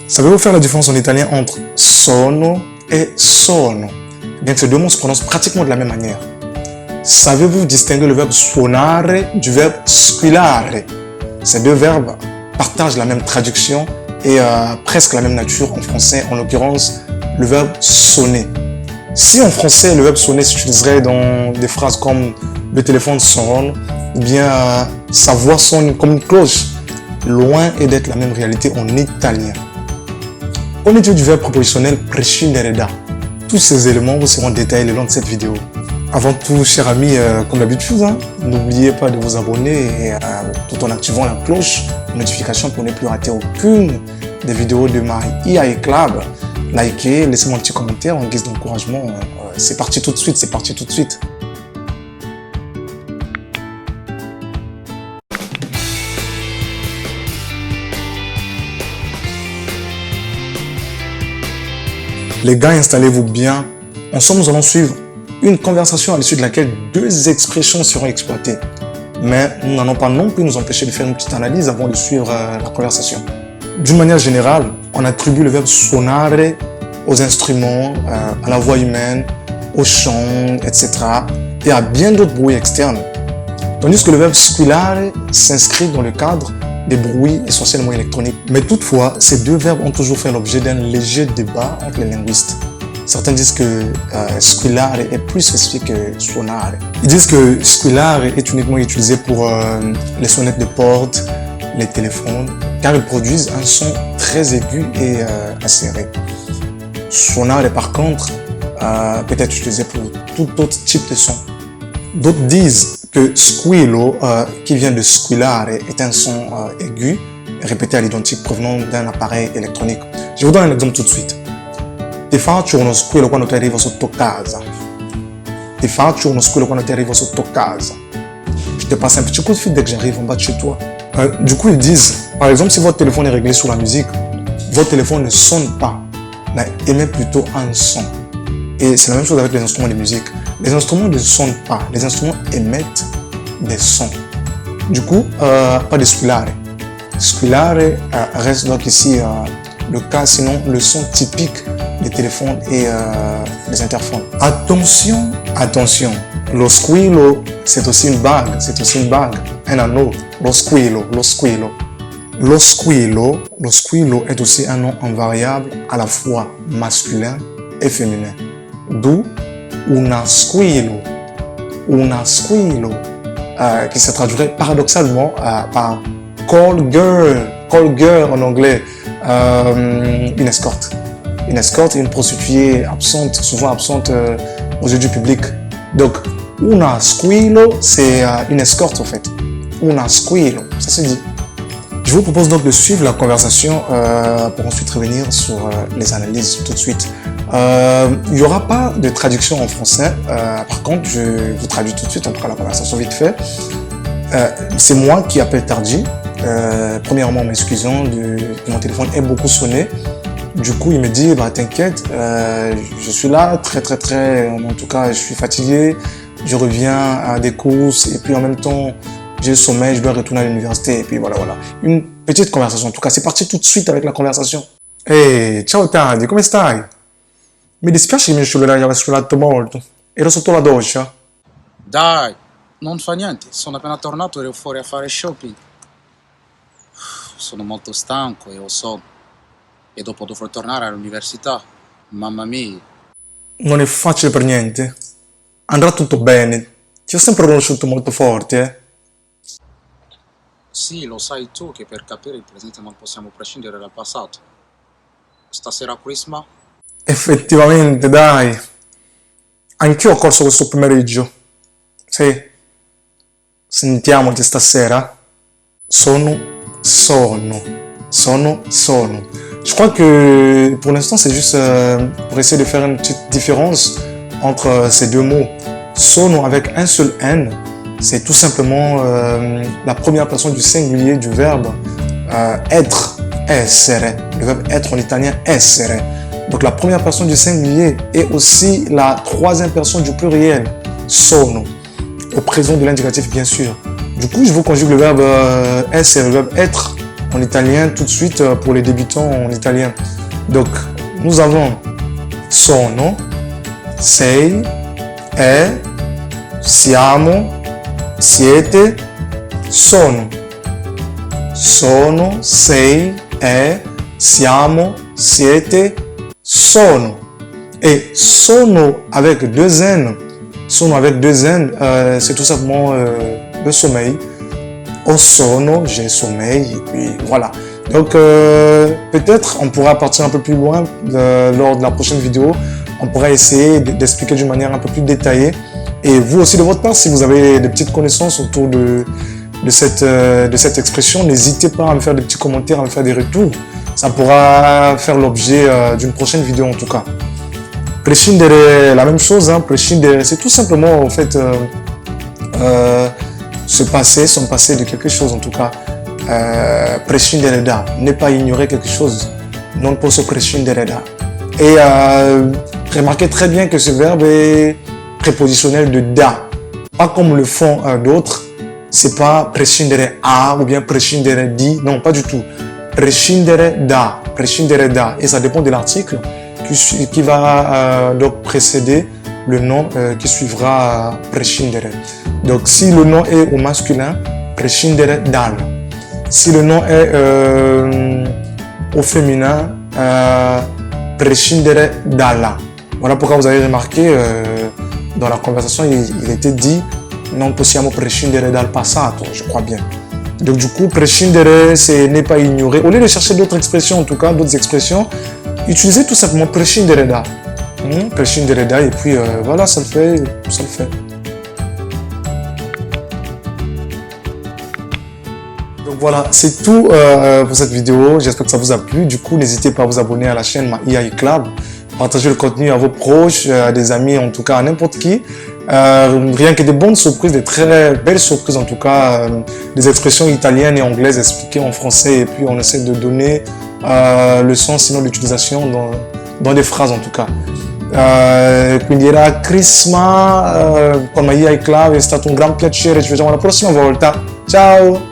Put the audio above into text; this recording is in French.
Savez-vous faire la différence en italien entre sono et sono? Bien que ces deux mots se prononcent pratiquement de la même manière. Savez-vous distinguer le verbe suonare du verbe squillare? Ces deux verbes partagent la même traduction et presque la même nature en français, en l'occurrence le verbe sonner. Si en français le verbe sonner s'utiliserait dans des phrases comme le téléphone sonne ou bien sa voix sonne comme une cloche, loin est d'être la même réalité en italien. Qu'en est-il du verbe propositionnel prescindereda? Tous ces éléments vous seront détaillés le long de cette vidéo. Avant tout, chers amis, comme d'habitude, n'oubliez pas de vous abonner tout en activant la cloche de notification pour ne plus rater aucune des vidéos de ma IA Club. Likez, laissez-moi un petit commentaire en guise d'encouragement. C'est parti tout de suite, c'est parti tout de suite. Les gars, installez-vous bien. Ensemble, nous allons suivre une conversation à l'issue de laquelle deux expressions seront exploitées. Mais nous n'allons pas non plus nous empêcher de faire une petite analyse avant de suivre la conversation. D'une manière générale, on attribue le verbe suonare aux instruments, à la voix humaine, au chant, etc. et à bien d'autres bruits externes. Tandis que le verbe squillare s'inscrit dans le cadre des bruits essentiellement électroniques. Mais toutefois, ces deux verbes ont toujours fait l'objet d'un léger débat entre les linguistes. Certains disent que squillare est plus spécifique que suonare. Ils disent que squillare est uniquement utilisé pour les sonnettes de porte, les téléphones, car ils produisent un son très aigu et acéré. Suonare, par contre, peut être utilisé pour tout autre type de son. D'autres disent que squillo, qui vient de squillare, est un son aigu, répété à l'identique provenant d'un appareil électronique. Je vous donne un exemple tout de suite. Ti faccio uno squillo quando ti arrivo sotto casa. Ti faccio uno squillo quando ti arrivo sotto casa. Je te passe un petit coup de fil dès que j'arrive en bas de chez toi. Du coup, ils disent, par exemple, si votre téléphone est réglé sur la musique, votre téléphone ne sonne pas, mais émet plutôt un son. Et c'est la même chose avec les instruments de musique. Les instruments ne sonnent pas, les instruments émettent des sons. Du coup, pas de squillare. Squillare reste donc ici le cas, sinon le son typique des téléphones et des interphones. Attention, attention, lo squillo, c'est aussi une bague, un anneau, lo squillo, lo squillo. Lo squillo est aussi un nom invariable à la fois masculin et féminin. D'où una squillo, qui se traduirait paradoxalement par call girl en anglais, une escorte. Une escorte est une prostituée absente, souvent absente aux yeux du public. Donc, una squillo, c'est une escorte en fait. Una squillo, ça se dit. Je vous propose donc de suivre la conversation pour ensuite revenir sur les analyses tout de suite. Il n'y aura pas de traduction en français. Par contre, je vous traduis tout de suite, en tout cas la conversation vite fait. C'est moi qui appelle Tardy. Premièrement, m'excusant, mon téléphone est beaucoup sonné. Du coup, il me dit, bah t'inquiète, je suis là, en tout cas, je suis fatigué, je reviens à des courses et puis en même temps, j'ai le sommeil, je dois retourner à l'université et puis voilà. Une petite conversation, en tout cas, c'est parti tout de suite avec la conversation. Hey, ciao Tardy, come stai? Mi dispiace che mi asciugherai l'asciugato molto, ero sotto la doccia. Dai, non fa niente, sono appena tornato e ero fuori a fare shopping. Sono molto stanco e lo so. E dopo dovrò tornare all'università. Mamma mia. Non è facile per niente. Andrà tutto bene. Ti ho sempre conosciuto molto forte, eh? Sì, lo sai tu che per capire il presente non possiamo prescindere dal passato. Stasera a Prisma? Effettivamente, dai. Anch'io ho corso questo pomeriggio. Sì. Sentiamoci stasera. Sono. Je crois que pour l'instant, c'est juste pour essayer de faire une petite différence entre ces deux mots. Sono avec un seul N, c'est tout simplement la première personne du singulier du verbe être, essere. Le verbe être en italien, essere. Donc la première personne du singulier est aussi la troisième personne du pluriel, sono, au présent de l'indicatif bien sûr. Du coup, je vous conjugue le verbe essere, le verbe être en italien tout de suite pour les débutants en italien. Donc, nous avons sono, sei, è, siamo, siete, sono. Sono, sei, è, siamo, siete, sono. Et sono avec deux N, c'est tout simplement le sommeil. Au sono, j'ai sommeil, et puis voilà. Donc peut-être on pourra partir un peu plus loin lors de la prochaine vidéo. On pourra essayer d'expliquer d'une manière un peu plus détaillée. Et vous aussi de votre part, si vous avez des petites connaissances autour de cette expression, n'hésitez pas à me faire des petits commentaires, à me faire des retours. Ça pourra faire l'objet d'une prochaine vidéo en tout cas. Prescindere, la même chose, hein, prescindere, c'est tout simplement en fait son passé de quelque chose en tout cas. Prescindere da, ne pas ignorer quelque chose, non posso prescindere da. Et remarquez très bien que ce verbe est prépositionnel de da, pas comme le font d'autres. C'est pas prescindere a ou bien prescindere di, non pas du tout. Prescindere da, et ça dépend de l'article qui va donc précéder le nom qui suivra prescindere. Donc si le nom est au masculin, prescindere dal. Si le nom est au féminin, prescindere dalla. Voilà pourquoi vous avez remarqué dans la conversation, il était dit non possiamo prescindere dal passato, je crois bien. Donc du coup, prescindere, c'est ne pas ignorer. Au lieu de chercher d'autres expressions, en tout cas, d'autres expressions, utilisez tout simplement prescindere da. Prescindere da, et puis voilà, ça le fait. Donc voilà, c'est tout pour cette vidéo. J'espère que ça vous a plu. Du coup, n'hésitez pas à vous abonner à la chaîne MyEAI Club. Partagez le contenu à vos proches, à des amis, en tout cas à n'importe qui. Rien que des bonnes surprises, des très belles surprises en tout cas, des expressions italiennes et anglaises expliquées en français, et puis on essaie de donner le sens, sinon l'utilisation dans des phrases en tout cas. Quindi era Crisma con MyEAI Club, è stato un gran piacere, ci vediamo la prossima volta, ciao!